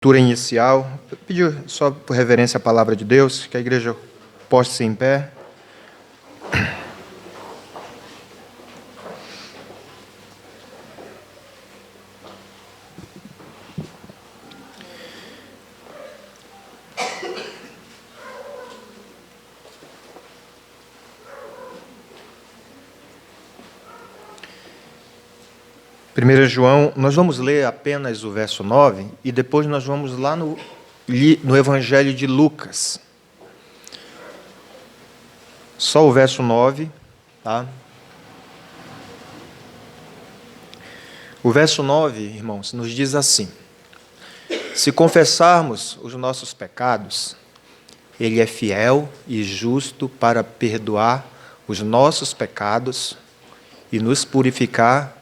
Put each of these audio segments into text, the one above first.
Leitura inicial. Pedir só por reverência à palavra de Deus, que a igreja poste-se em pé. Primeiro João, nós vamos ler apenas o verso 9 e depois nós vamos lá no Evangelho de Lucas. Só o verso 9, tá? O verso 9, irmãos, nos diz assim: se confessarmos os nossos pecados, Ele é fiel e justo para perdoar os nossos pecados e nos purificar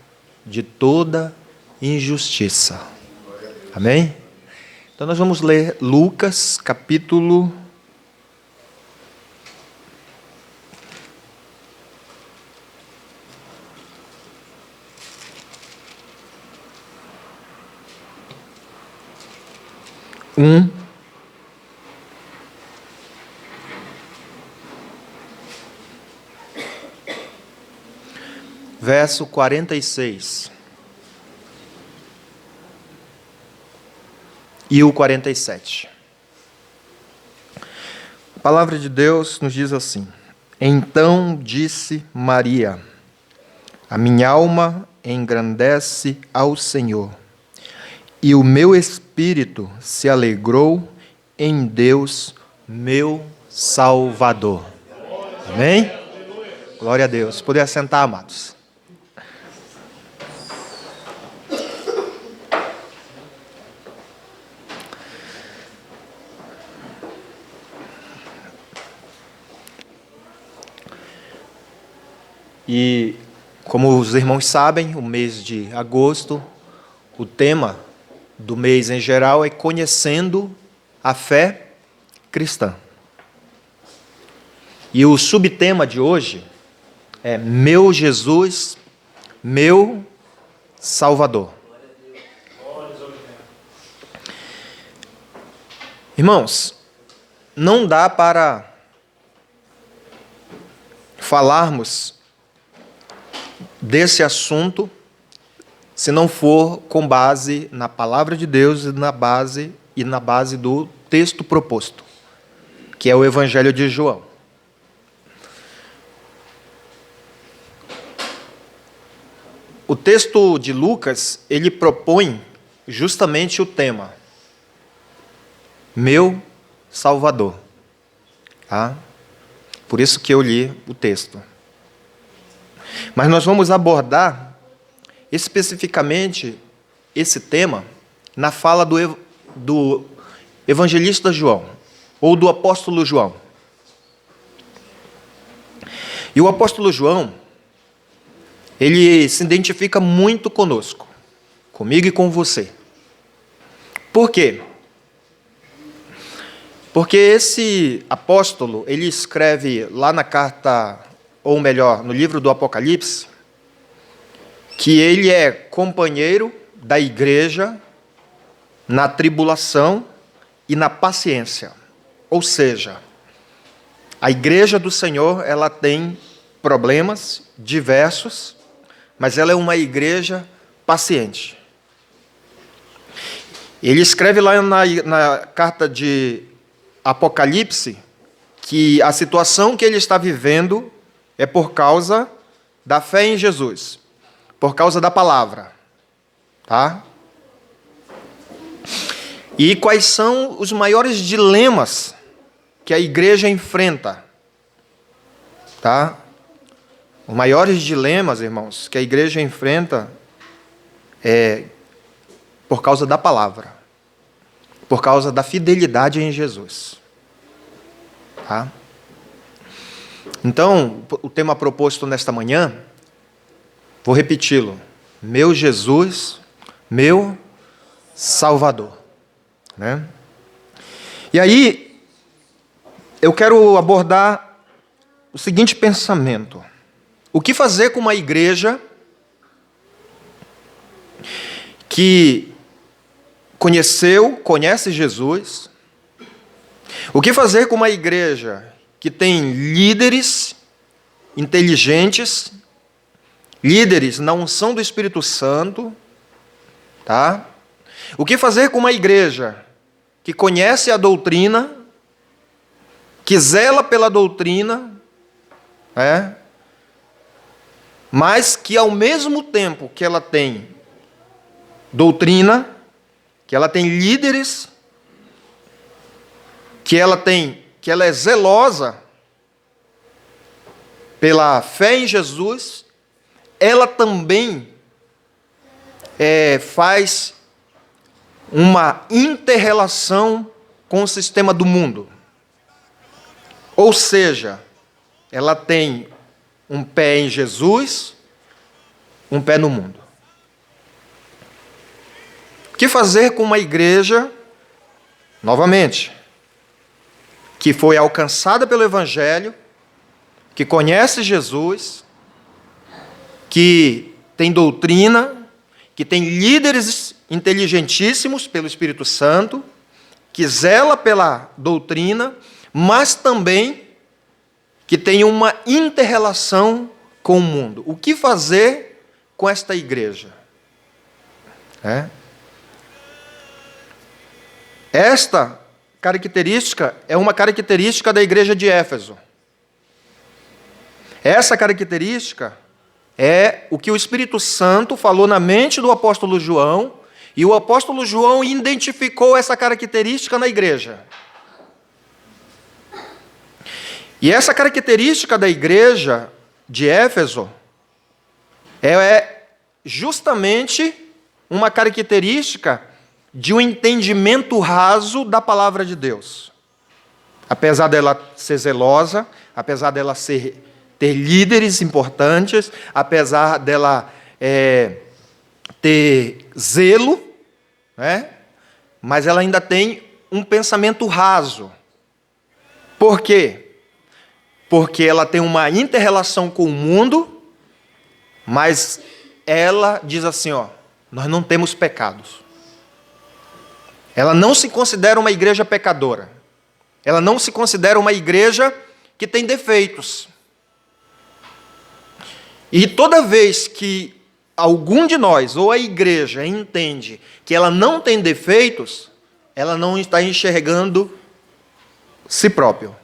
de toda injustiça. Amém? Então nós vamos ler Lucas, capítulo 1, verso 46 e o 47. A palavra de Deus nos diz assim: então disse Maria: a minha alma engrandece ao Senhor, e o meu espírito se alegrou em Deus, meu Salvador. Amém? Glória a Deus. Poder assentar, amados. E, como os irmãos sabem, o mês de agosto, o tema do mês em geral é conhecendo a fé cristã. E o subtema de hoje é meu Jesus, meu Salvador. Irmãos, não dá para falarmos desse assunto se não for com base na palavra de Deus e na base do texto proposto, que é o Evangelho de João. O texto de Lucas, ele propõe justamente o tema meu Salvador. Tá? Por isso que eu li o texto. Mas nós vamos abordar especificamente esse tema na fala do evangelista João, ou do apóstolo João. E o apóstolo João, ele se identifica muito conosco, comigo e com você. Por quê? Porque esse apóstolo, ele escreve lá na carta, ou melhor, no livro do Apocalipse, que ele é companheiro da igreja na tribulação e na paciência. Ou seja, a igreja do Senhor, ela tem problemas diversos, mas ela é uma igreja paciente. Ele escreve lá na carta de Apocalipse que a situação que ele está vivendo é por causa da fé em Jesus, por causa da palavra, tá? E quais são os maiores dilemas que a igreja enfrenta, tá? Os maiores dilemas, irmãos, que a igreja enfrenta é por causa da palavra, por causa da fidelidade em Jesus, tá? Então, o tema proposto nesta manhã, vou repeti-lo: meu Jesus, meu Salvador. Né? E aí, eu quero abordar o seguinte pensamento: o que fazer com uma igreja que conhece Jesus. O que fazer com uma igreja que tem líderes inteligentes, líderes na unção do Espírito Santo, tá? O que fazer com uma igreja que conhece a doutrina, que zela pela doutrina, mas que ao mesmo tempo que ela tem doutrina, que ela tem líderes, que ela é zelosa pela fé em Jesus, ela também faz uma inter-relação com o sistema do mundo. Ou seja, ela tem um pé em Jesus, um pé no mundo. O que fazer com uma igreja, novamente, que foi alcançada pelo Evangelho, que conhece Jesus, que tem doutrina, que tem líderes inteligentíssimos pelo Espírito Santo, que zela pela doutrina, mas também que tem uma inter-relação com o mundo. O que fazer com esta igreja? Esta característica é uma característica da igreja de Éfeso. Essa característica é o que o Espírito Santo falou na mente do apóstolo João, e o apóstolo João identificou essa característica na igreja. E essa característica da igreja de Éfeso é justamente uma característica de um entendimento raso da palavra de Deus. Apesar dela ser zelosa, apesar dela ter líderes importantes, apesar dela ter zelo, mas ela ainda tem um pensamento raso. Por quê? Porque ela tem uma inter-relação com o mundo, mas ela diz assim, nós não temos pecados. Ela não se considera uma igreja pecadora. Ela não se considera uma igreja que tem defeitos. E toda vez que algum de nós, ou a igreja, entende que ela não tem defeitos, ela não está enxergando si próprio.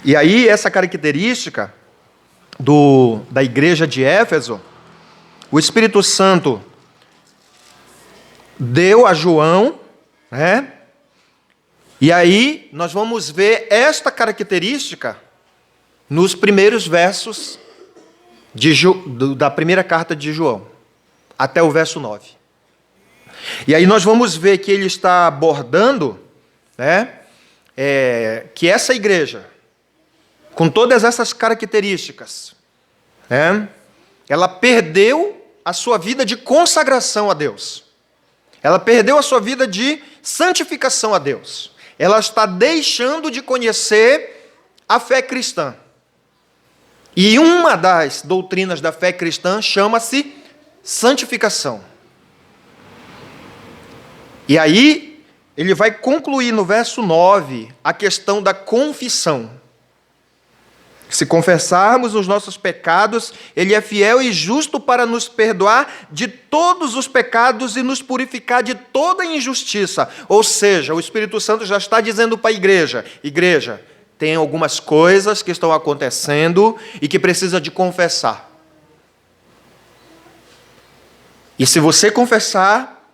E aí, essa característica da igreja de Éfeso, o Espírito Santo deu a João, e aí nós vamos ver esta característica nos primeiros versos da primeira carta de João, até o verso 9. E aí nós vamos ver que ele está abordando que essa igreja, com todas essas características, ela perdeu a sua vida de consagração a Deus. Ela perdeu a sua vida de santificação a Deus. Ela está deixando de conhecer a fé cristã. E uma das doutrinas da fé cristã chama-se santificação. E aí, ele vai concluir no verso 9 a questão da confissão. Se confessarmos os nossos pecados, Ele é fiel e justo para nos perdoar de todos os pecados e nos purificar de toda injustiça. Ou seja, o Espírito Santo já está dizendo para a igreja, tem algumas coisas que estão acontecendo e que precisa de confessar. E se você confessar,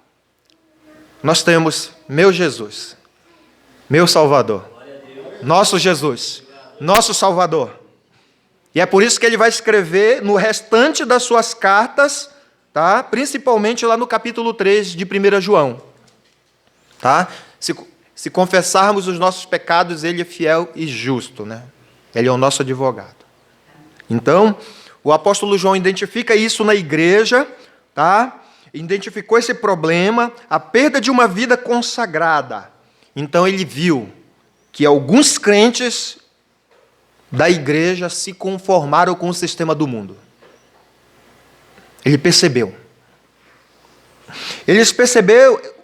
nós temos meu Jesus, meu Salvador, nosso Jesus, nosso Salvador. E é por isso que ele vai escrever no restante das suas cartas, principalmente lá no capítulo 3 de 1 João. Se confessarmos os nossos pecados, ele é fiel e justo. Ele é o nosso advogado. Então, o apóstolo João identifica isso na igreja, identificou esse problema, a perda de uma vida consagrada. Então, ele viu que alguns crentes da igreja se conformaram com o sistema do mundo. Ele percebeu.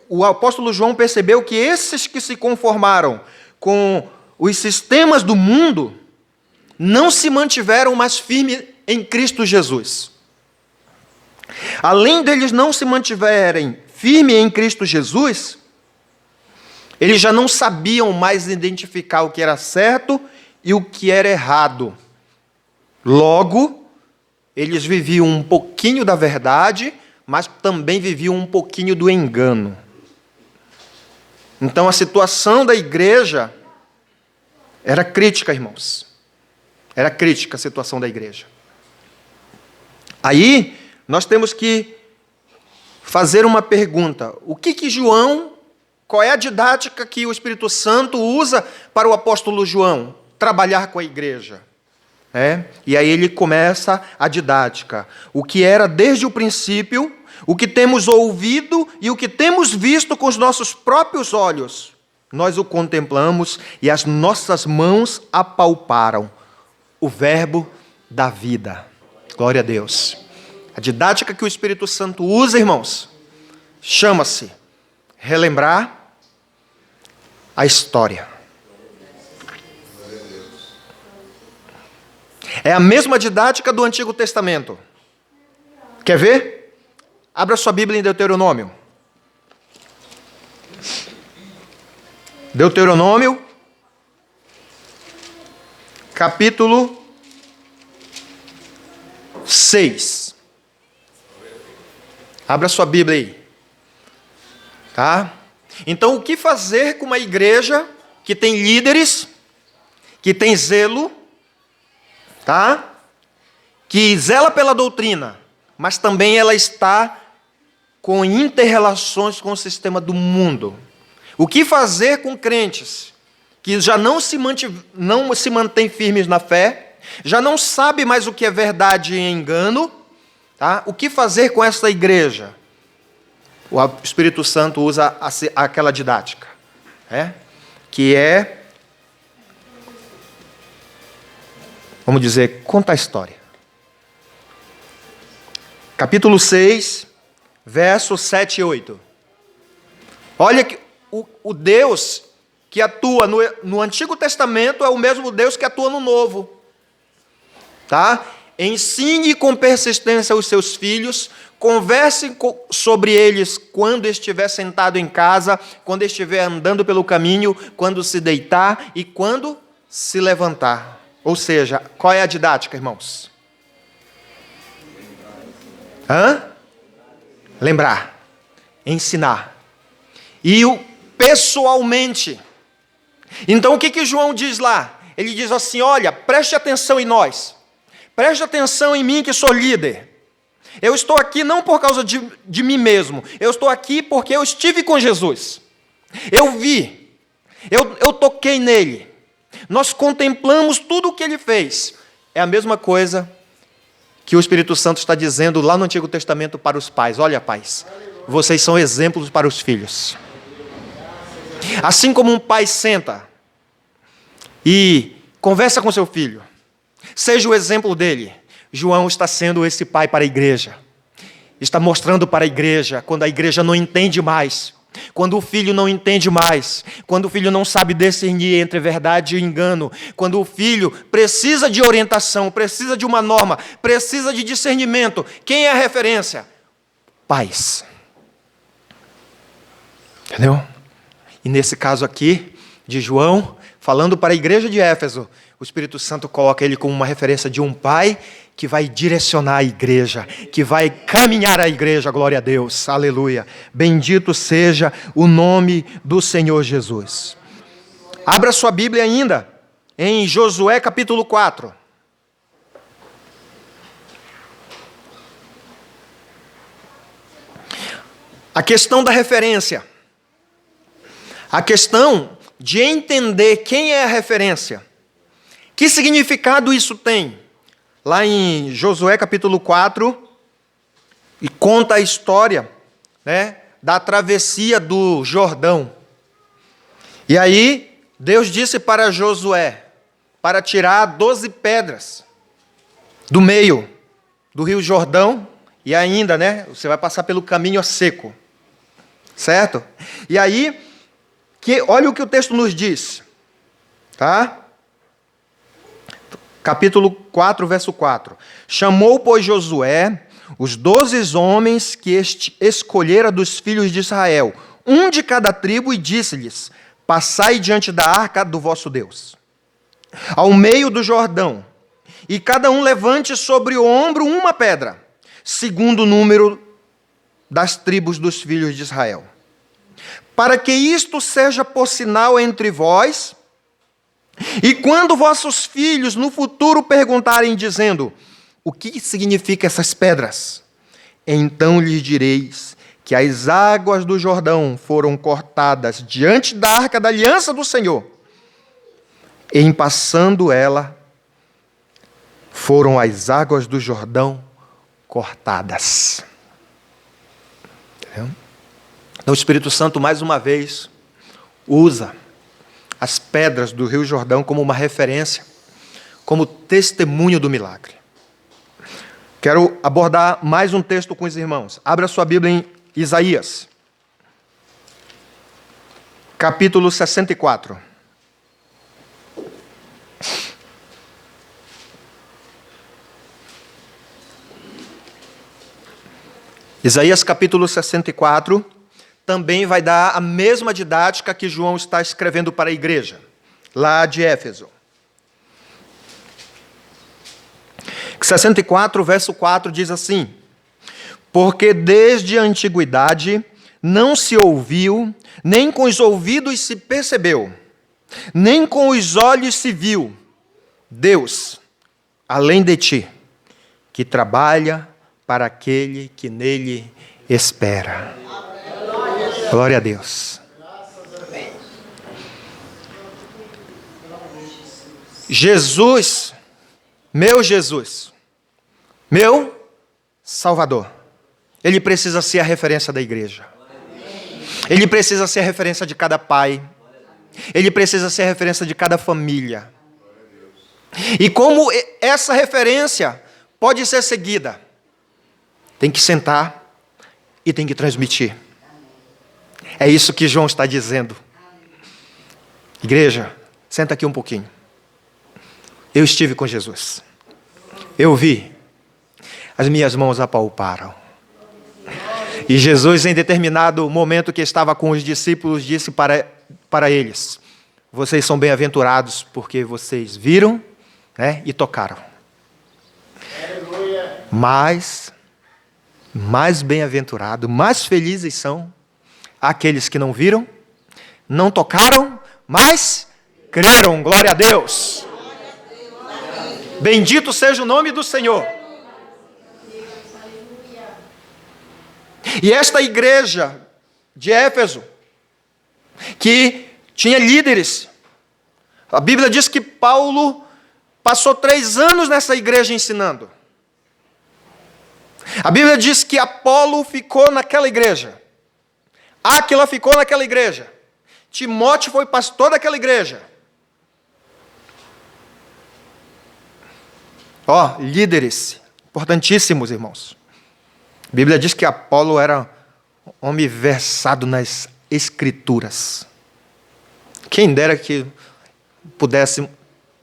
O apóstolo João percebeu que esses que se conformaram com os sistemas do mundo não se mantiveram mais firmes em Cristo Jesus. Além deles não se mantiverem firmes em Cristo Jesus, eles já não sabiam mais identificar o que era certo e o que era errado. Logo, eles viviam um pouquinho da verdade, mas também viviam um pouquinho do engano. Então, a situação da igreja era crítica, irmãos. Era crítica a situação da igreja. Aí, nós temos que fazer uma pergunta. Qual é a didática que o Espírito Santo usa para o apóstolo João trabalhar com a igreja? E aí ele começa a didática. O que era desde o princípio, o que temos ouvido e o que temos visto com os nossos próprios olhos, nós o contemplamos e as nossas mãos apalparam o verbo da vida. Glória a Deus. A didática que o Espírito Santo usa, irmãos, chama-se relembrar a história. É a mesma didática do Antigo Testamento. Quer ver? Abra sua Bíblia em Deuteronômio. Deuteronômio, capítulo 6. Abra sua Bíblia aí. Tá? Então, o que fazer com uma igreja que tem líderes, que tem zelo, tá? Que zela pela doutrina, mas também ela está com inter-relações com o sistema do mundo. O que fazer com crentes que já não se mantêm firmes na fé, já não sabe mais o que é verdade e engano, tá? O que fazer com essa igreja? O Espírito Santo usa aquela didática, que é, vamos dizer, conta a história. Capítulo 6, versos 7 e 8. Olha que o Deus que atua no Antigo Testamento é o mesmo Deus que atua no Novo. Tá? Ensine com persistência os seus filhos, converse sobre eles quando estiver sentado em casa, quando estiver andando pelo caminho, quando se deitar e quando se levantar. Ou seja, qual é a didática, irmãos? Lembrar, ensinar. E pessoalmente. Então o que João diz lá? Ele diz assim: olha, preste atenção em nós. Preste atenção em mim que sou líder. Eu estou aqui não por causa de mim mesmo. Eu estou aqui porque eu estive com Jesus. Eu vi. Eu toquei nele. Nós contemplamos tudo o que ele fez. É a mesma coisa que o Espírito Santo está dizendo lá no Antigo Testamento para os pais. Olha, pais, vocês são exemplos para os filhos. Assim como um pai senta e conversa com seu filho, seja o exemplo dele. João está sendo esse pai para a igreja. Está mostrando para a igreja quando a igreja não entende mais, quando o filho não entende mais, quando o filho não sabe discernir entre verdade e engano, quando o filho precisa de orientação, precisa de uma norma, precisa de discernimento. Quem é a referência? Pais. Entendeu? E nesse caso aqui, de João, falando para a igreja de Éfeso, o Espírito Santo coloca ele como uma referência de um pai que vai direcionar a igreja, que vai caminhar a igreja, glória a Deus, aleluia. Bendito seja o nome do Senhor Jesus. Abra sua Bíblia ainda, em Josué capítulo 4. A questão da referência. A questão de entender quem é a referência. Que significado isso tem? Lá em Josué capítulo 4, e conta a história, da travessia do Jordão. E aí, Deus disse para Josué, para tirar 12 pedras do meio do rio Jordão E ainda, né? Você vai passar pelo caminho seco. Certo? E aí, olha o que o texto nos diz. Tá? Capítulo 4, verso 4. Chamou, pois, Josué os 12 homens que escolhera dos filhos de Israel, um de cada tribo, e disse-lhes: passai diante da arca do vosso Deus, ao meio do Jordão, e cada um levante sobre o ombro uma pedra, segundo o número das tribos dos filhos de Israel, para que isto seja por sinal entre vós, e quando vossos filhos no futuro perguntarem, dizendo: o que significam essas pedras? Então lhes direis que as águas do Jordão foram cortadas diante da arca da aliança do Senhor. E em passando ela, foram as águas do Jordão cortadas. Entendeu? Então o Espírito Santo, mais uma vez, usa as pedras do Rio Jordão como uma referência, como testemunho do milagre. Quero abordar mais um texto com os irmãos. Abra sua Bíblia em Isaías, capítulo 64. Isaías capítulo 64 também vai dar a mesma didática que João está escrevendo para a igreja, lá de Éfeso. 64, verso 4 diz assim: porque desde a antiguidade não se ouviu, nem com os ouvidos se percebeu, nem com os olhos se viu, Deus, além de ti, que trabalha para aquele que nele espera. Glória a Deus. Jesus, meu Salvador, ele precisa ser a referência da igreja. Ele precisa ser a referência de cada pai. Ele precisa ser a referência de cada família. E como essa referência pode ser seguida? Tem que sentar e tem que transmitir. É isso que João está dizendo. Igreja, senta aqui um pouquinho. Eu estive com Jesus. Eu vi. As minhas mãos apalparam. E Jesus, em determinado momento que estava com os discípulos, disse para eles: vocês são bem-aventurados porque vocês viram, né, e tocaram. Mas mais bem-aventurado, mais felizes são aqueles que não viram, não tocaram, mas creram. Glória a Deus. Bendito seja o nome do Senhor. E esta igreja de Éfeso, que tinha líderes, a Bíblia diz que Paulo passou 3 anos nessa igreja ensinando. A Bíblia diz que Apolo ficou naquela igreja, Áquila ficou naquela igreja, Timóteo foi pastor daquela igreja. Líderes importantíssimos, irmãos. A Bíblia diz que Apolo era homem versado nas Escrituras. Quem dera que pudesse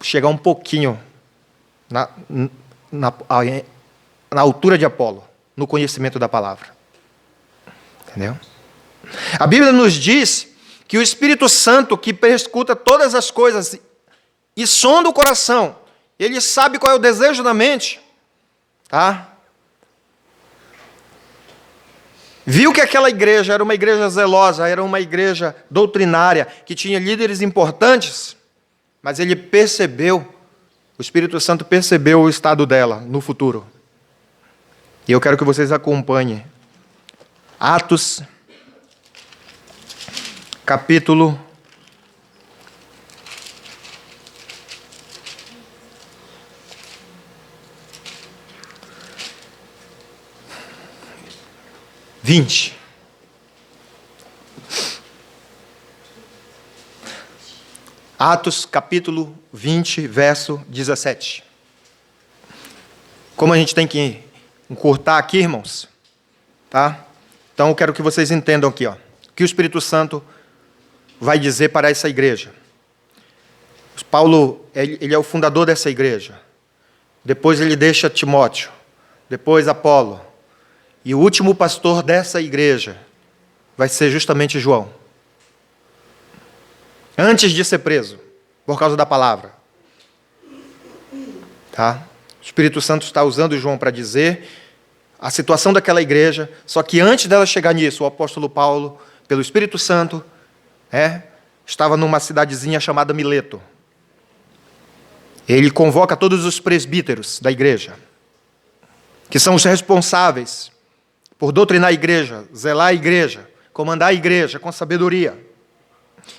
chegar um pouquinho na altura de Apolo, no conhecimento da palavra. Entendeu? A Bíblia nos diz que o Espírito Santo, que perscruta todas as coisas e sonda o coração, ele sabe qual é o desejo da mente, tá? Viu que aquela igreja era uma igreja zelosa, era uma igreja doutrinária, que tinha líderes importantes, mas ele percebeu, o Espírito Santo percebeu o estado dela no futuro. E eu quero que vocês acompanhem. Atos, capítulo 20. Atos, capítulo 20, verso 17. Como a gente tem que encurtar aqui, irmãos. Tá? Então eu quero que vocês entendam aqui, ó, o que o Espírito Santo vai dizer para essa igreja. Paulo, ele é o fundador dessa igreja. Depois ele deixa Timóteo. Depois Apolo. E o último pastor dessa igreja vai ser justamente João. Antes de ser preso, por causa da palavra. Tá? O Espírito Santo está usando João para dizer a situação daquela igreja, só que antes dela chegar nisso, o apóstolo Paulo, pelo Espírito Santo, estava numa cidadezinha chamada Mileto. Ele convoca todos os presbíteros da igreja, que são os responsáveis por doutrinar a igreja, zelar a igreja, comandar a igreja com sabedoria.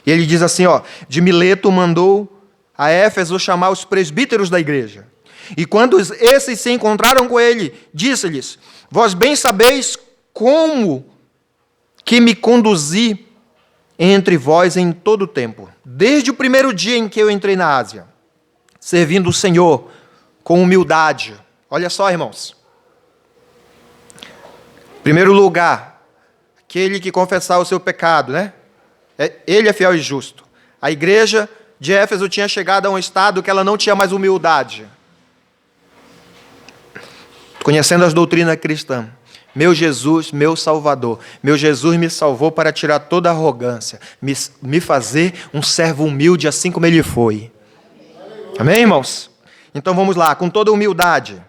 E ele diz assim, ó, de Mileto mandou a Éfeso chamar os presbíteros da igreja. E quando esses se encontraram com ele, disse-lhes, vós bem sabeis como que me conduzi entre vós em todo o tempo, desde o primeiro dia em que eu entrei na Ásia, servindo o Senhor com humildade. Olha só, irmãos. Em primeiro lugar, aquele que confessar o seu pecado, né? Ele é fiel e justo. A igreja de Éfeso tinha chegado a um estado que ela não tinha mais humildade. Conhecendo as doutrinas cristãs. Meu Jesus, meu Salvador. Meu Jesus me salvou para tirar toda a arrogância. Me fazer um servo humilde assim como ele foi. Amém, irmãos? Então vamos lá, com toda humildade.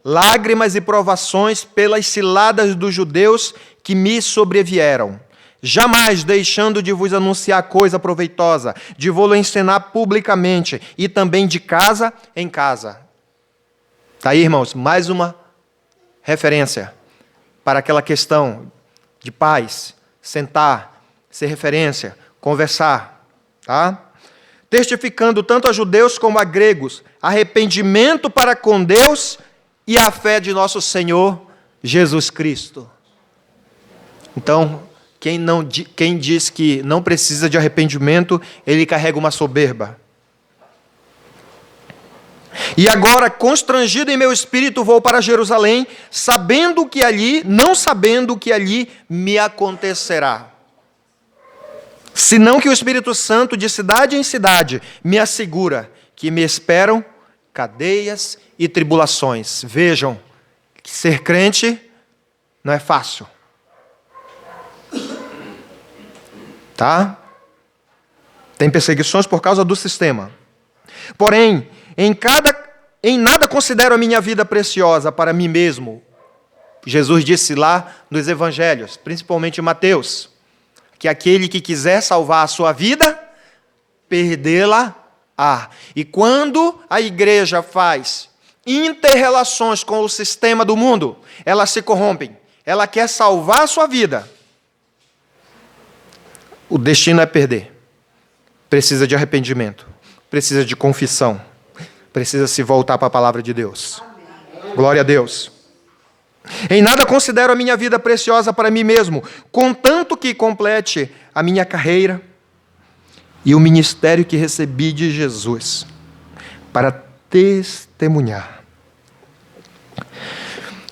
Lágrimas e provações pelas ciladas dos judeus que me sobrevieram. Jamais deixando de vos anunciar coisa proveitosa, de vou-lo ensinar publicamente e também de casa em casa. Está aí, irmãos, mais uma referência para aquela questão de paz, sentar, ser referência, conversar, tá? Testificando tanto a judeus como a gregos, arrependimento para com Deus e a fé de nosso Senhor Jesus Cristo. Então, quem diz que não precisa de arrependimento, ele carrega uma soberba. E agora, constrangido em meu espírito, vou para Jerusalém, não sabendo que ali me acontecerá. Senão que o Espírito Santo, de cidade em cidade, me assegura que me esperam cadeias e tribulações. Vejam, que ser crente não é fácil. Tá? Tem perseguições por causa do sistema. Porém, em nada considero a minha vida preciosa para mim mesmo. Jesus disse lá nos evangelhos, principalmente em Mateus, que aquele que quiser salvar a sua vida, perdê-la-á. E quando a igreja faz inter-relações com o sistema do mundo, elas se corrompem. Ela quer salvar a sua vida. O destino é perder. Precisa de arrependimento. Precisa de confissão. Precisa se voltar para a palavra de Deus. Glória a Deus. Em nada considero a minha vida preciosa para mim mesmo, contanto que complete a minha carreira e o ministério que recebi de Jesus, para testemunhar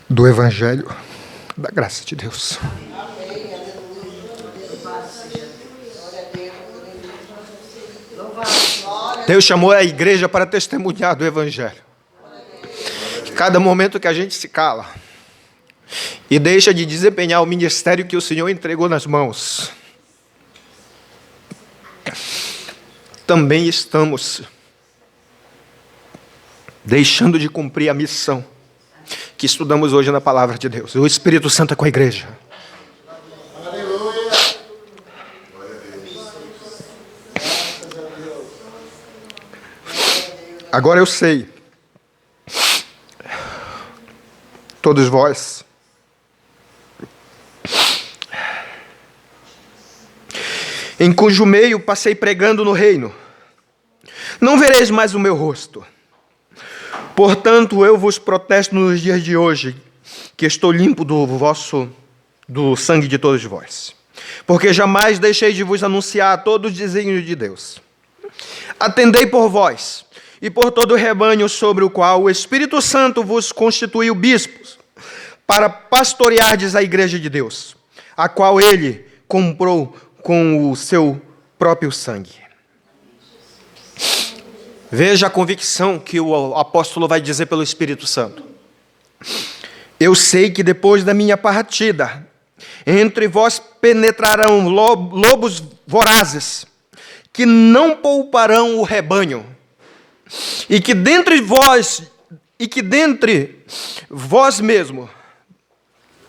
do Evangelho da graça de Deus. Deus chamou a igreja para testemunhar do Evangelho. Cada momento que a gente se cala e deixa de desempenhar o ministério que o Senhor entregou nas mãos, também estamos deixando de cumprir a missão que estudamos hoje na palavra de Deus. O Espírito Santo é com a igreja. Agora eu sei, todos vós, em cujo meio passei pregando no reino, não vereis mais o meu rosto. Portanto, eu vos protesto nos dias de hoje, que estou limpo do sangue de todos vós, porque jamais deixei de vos anunciar todo o desígnio de Deus. Atendei por vós e por todo o rebanho sobre o qual o Espírito Santo vos constituiu bispos, para pastoreardes a igreja de Deus, a qual ele comprou com o seu próprio sangue. Veja a convicção que o apóstolo vai dizer pelo Espírito Santo. Eu sei que depois da minha partida, entre vós penetrarão lobos vorazes, que não pouparão o rebanho, e que dentre vós mesmo,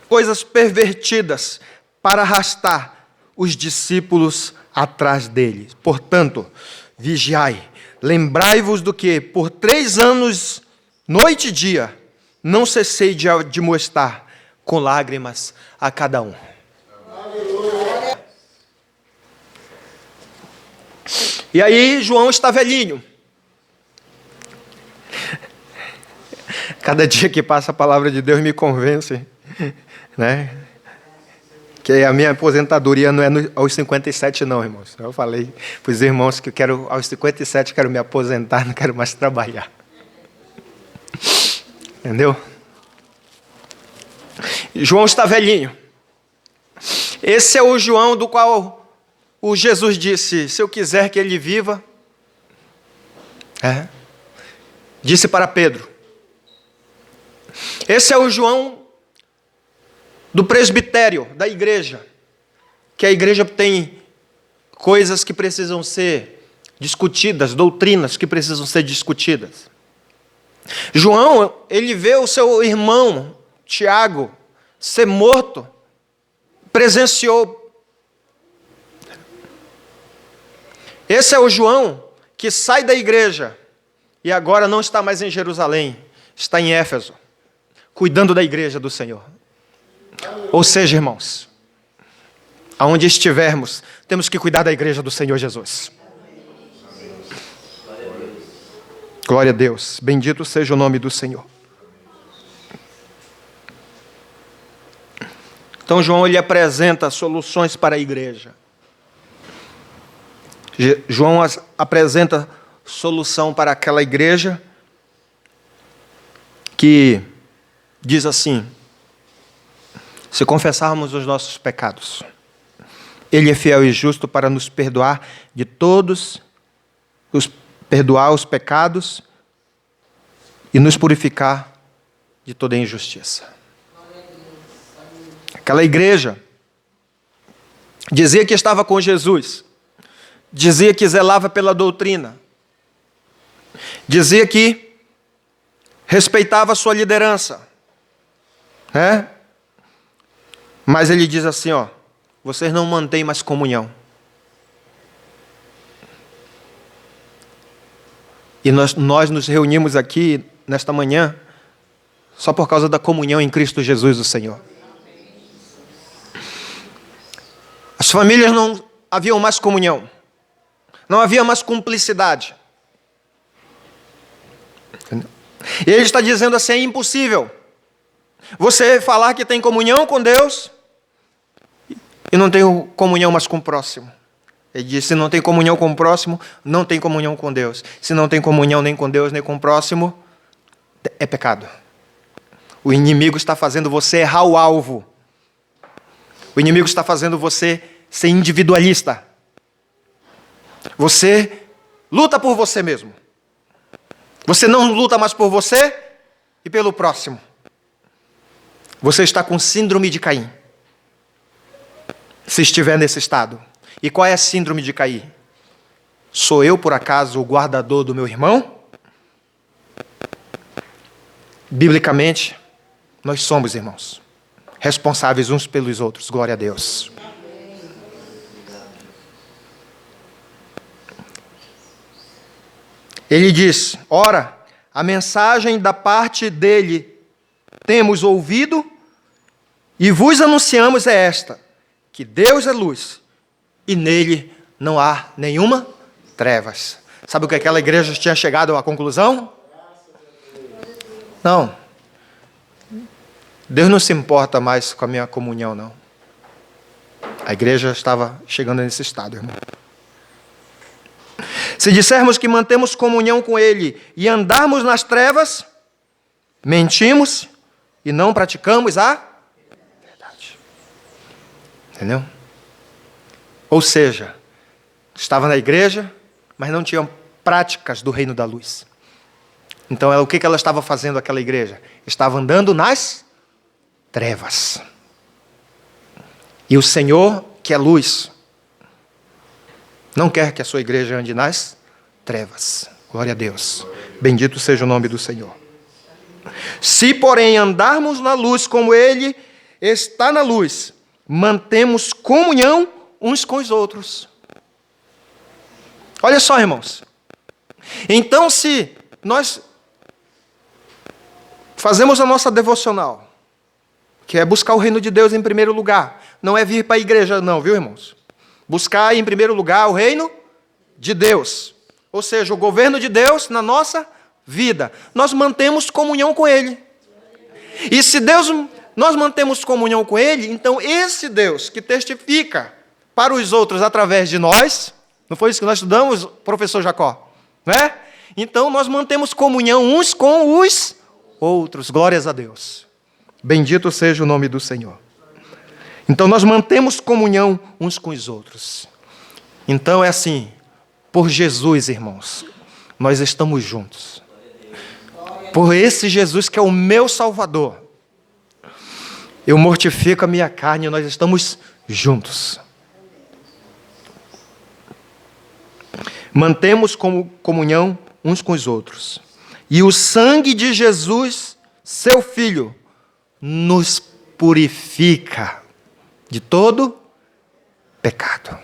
coisas pervertidas para arrastar os discípulos atrás dele. Portanto, vigiai, lembrai-vos do que, por 3 anos, noite e dia, não cessei de admoestar com lágrimas a cada um. E aí, João está velhinho. Cada dia que passa a palavra de Deus me convence, né? Que a minha aposentadoria não é aos 57 não, irmãos. Eu falei para os irmãos que aos 57 quero me aposentar, não quero mais trabalhar. Entendeu? João está velhinho. Esse é o João do qual o Jesus disse, se eu quiser que ele viva, disse para Pedro. Esse é o João do presbitério, da igreja, que a igreja tem coisas que precisam ser discutidas, doutrinas que precisam ser discutidas. João, ele vê o seu irmão, Tiago, ser morto, presenciou. Esse é o João que sai da igreja e agora não está mais em Jerusalém, está em Éfeso, cuidando da igreja do Senhor. Ou seja, irmãos, aonde estivermos, temos que cuidar da igreja do Senhor Jesus. Glória a Deus, bendito seja o nome do Senhor. Então João ele apresenta soluções para a igreja. João apresenta solução para aquela igreja que diz assim: se confessarmos os nossos pecados, Ele é fiel e justo para nos perdoar de todos, perdoar os pecados e nos purificar de toda injustiça. Aquela igreja dizia que estava com Jesus, dizia que zelava pela doutrina, dizia que respeitava a sua liderança, mas ele diz assim, vocês não mantêm mais comunhão. E nós nos reunimos aqui nesta manhã só por causa da comunhão em Cristo Jesus, o Senhor. As famílias não haviam mais comunhão, não havia mais cumplicidade. Entendeu? E ele está dizendo assim, é impossível você falar que tem comunhão com Deus e não tem comunhão mais com o próximo. Ele diz, se não tem comunhão com o próximo, não tem comunhão com Deus. Se não tem comunhão nem com Deus, nem com o próximo, é pecado. O inimigo está fazendo você errar o alvo. O inimigo está fazendo você ser individualista. Você luta por você mesmo. Você não luta mais por você e pelo próximo. Você está com síndrome de Caim. Se estiver nesse estado. E qual é a síndrome de Caim? Sou eu, por acaso, o guardador do meu irmão? Biblicamente, nós somos, irmãos, responsáveis uns pelos outros. Glória a Deus. Ele diz, ora, a mensagem da parte dele temos ouvido e vos anunciamos é esta, que Deus é luz e nele não há nenhuma trevas. Sabe o que aquela igreja tinha chegado à conclusão? Não. Deus não se importa mais com a minha comunhão, não. A igreja estava chegando nesse estado, irmão. Se dissermos que mantemos comunhão com Ele e andarmos nas trevas, mentimos e não praticamos a verdade. Entendeu? Ou seja, estava na igreja, mas não tinham práticas do reino da luz. Então, o que ela estava fazendo, aquela igreja? Estava andando nas trevas. E o Senhor, que é luz, não quer que a sua igreja ande nas trevas. Glória a Deus. Bendito seja o nome do Senhor. Se, porém, andarmos na luz como Ele está na luz, mantemos comunhão uns com os outros. Olha só, irmãos. Então, se nós fazemos a nossa devocional, que é buscar o reino de Deus em primeiro lugar, não é vir para a igreja não, viu, irmãos? Buscar em primeiro lugar o reino de Deus, ou seja, o governo de Deus na nossa vida. Nós mantemos comunhão com Ele. E se nós mantemos comunhão com Ele, então esse Deus que testifica para os outros através de nós, não foi isso que nós estudamos, professor Jacó? Não é? Então nós mantemos comunhão uns com os outros. Glórias a Deus. Bendito seja o nome do Senhor. Então nós mantemos comunhão uns com os outros. Então é assim, por Jesus, irmãos, nós estamos juntos. Por esse Jesus que é o meu Salvador, eu mortifico a minha carne e nós estamos juntos. Mantemos comunhão uns com os outros. E o sangue de Jesus, seu Filho, nos purifica de todo pecado.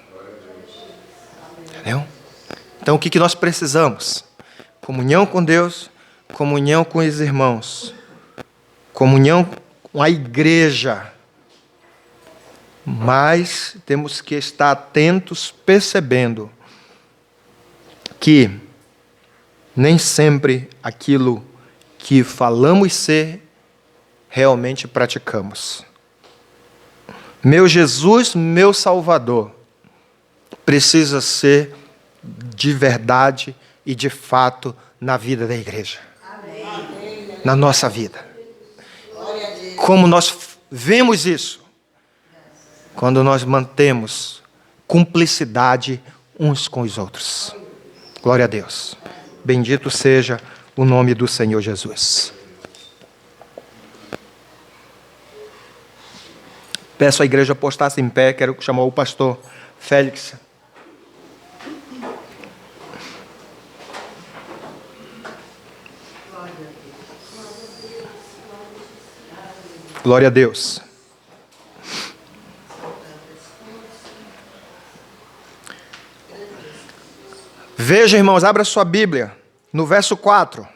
Entendeu? Então o que nós precisamos? Comunhão com Deus, comunhão com os irmãos, comunhão com a igreja. Mas temos que estar atentos, percebendo que nem sempre aquilo que falamos ser, realmente praticamos. Meu Jesus, meu Salvador, precisa ser de verdade e de fato na vida da igreja. Amém. Na nossa vida. Como nós vemos isso? Quando nós mantemos cumplicidade uns com os outros. Glória a Deus. Bendito seja o nome do Senhor Jesus. Peço à igreja postar-se em pé, quero chamar o pastor Félix. Glória a Deus. Veja, irmãos, abra sua Bíblia, no verso 4.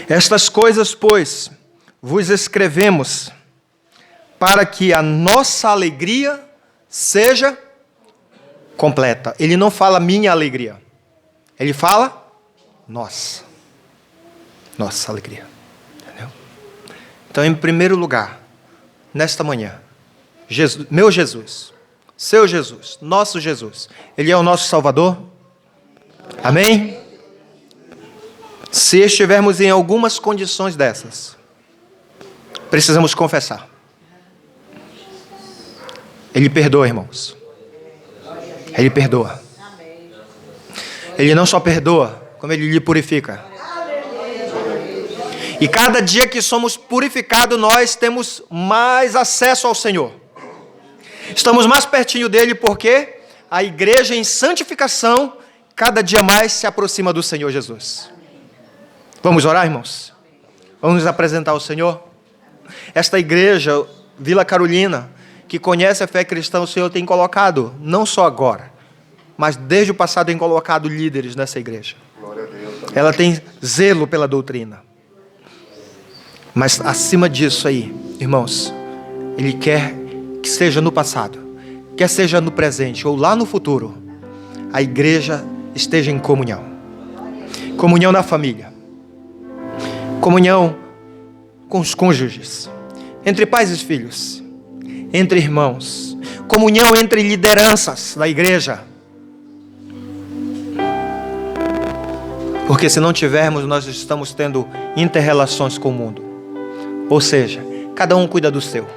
Estas coisas, pois, vos escrevemos, para que a nossa alegria seja completa. Ele não fala minha alegria. Ele fala nossa. Nossa alegria. Entendeu? Então, em primeiro lugar, nesta manhã, Jesus, meu Jesus, seu Jesus, nosso Jesus, Ele é o nosso Salvador? Amém? Se estivermos em algumas condições dessas, precisamos confessar. Ele perdoa, irmãos. Ele perdoa. Ele não só perdoa, como Ele lhe purifica. E cada dia que somos purificados, nós temos mais acesso ao Senhor. Estamos mais pertinho dEle, porque a igreja em santificação, cada dia mais se aproxima do Senhor Jesus. Vamos orar, irmãos? Vamos nos apresentar ao Senhor? Esta igreja, Vila Carolina, que conhece a fé cristã, o Senhor tem colocado, não só agora, mas desde o passado tem colocado líderes nessa igreja. Glória a Deus. Ela tem zelo pela doutrina. Mas acima disso aí, irmãos, Ele quer que seja no passado, quer seja no presente ou lá no futuro, a igreja esteja em comunhão. Comunhão na família. Comunhão com os cônjuges, entre pais e filhos, entre irmãos, comunhão entre lideranças da igreja. Porque se não tivermos, nós estamos tendo inter-relações com o mundo. Ou seja, cada um cuida do seu.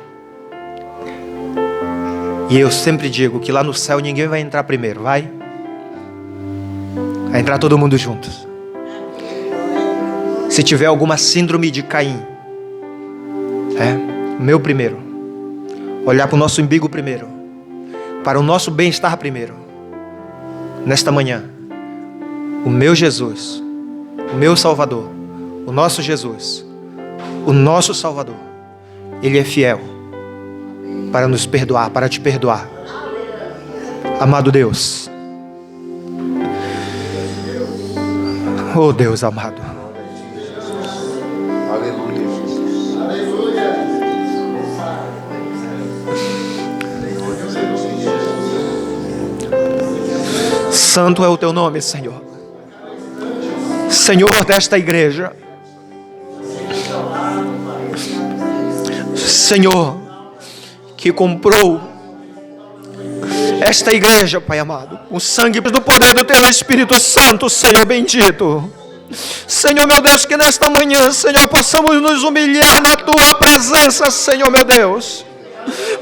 E eu sempre digo que lá no céu ninguém vai entrar primeiro, vai? Vai entrar todo mundo juntos. Se tiver alguma síndrome de Caim, meu primeiro, olhar para o nosso umbigo primeiro, para o nosso bem-estar primeiro. Nesta manhã, o meu Jesus, o meu Salvador, o nosso Jesus, o nosso Salvador, Ele é fiel para nos perdoar, para te perdoar. Amado Deus, oh Deus amado, santo é o teu nome, Senhor. Senhor desta igreja, Senhor, que comprou esta igreja, Pai amado, o sangue do poder do teu Espírito Santo, Senhor bendito. Senhor meu Deus, que nesta manhã, Senhor, possamos nos humilhar na tua presença, Senhor meu Deus.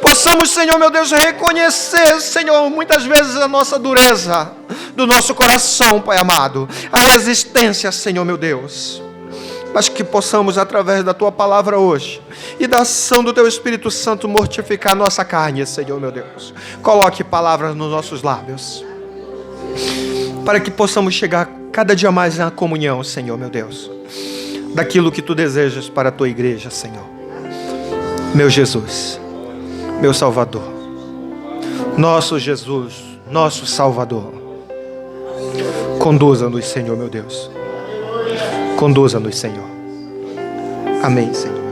Possamos, Senhor meu Deus, reconhecer, Senhor, muitas vezes a nossa dureza do nosso coração, Pai amado, a resistência, Senhor meu Deus. Mas que possamos, através da tua palavra hoje e da ação do teu Espírito Santo, mortificar a nossa carne, Senhor meu Deus. Coloque palavras nos nossos lábios, para que possamos chegar cada dia mais na comunhão, Senhor meu Deus, daquilo que tu desejas para a tua igreja, Senhor. Meu Jesus, meu Salvador, nosso Jesus, nosso Salvador, conduza-nos, Senhor meu Deus. Conduza-nos, Senhor. Amém, Senhor.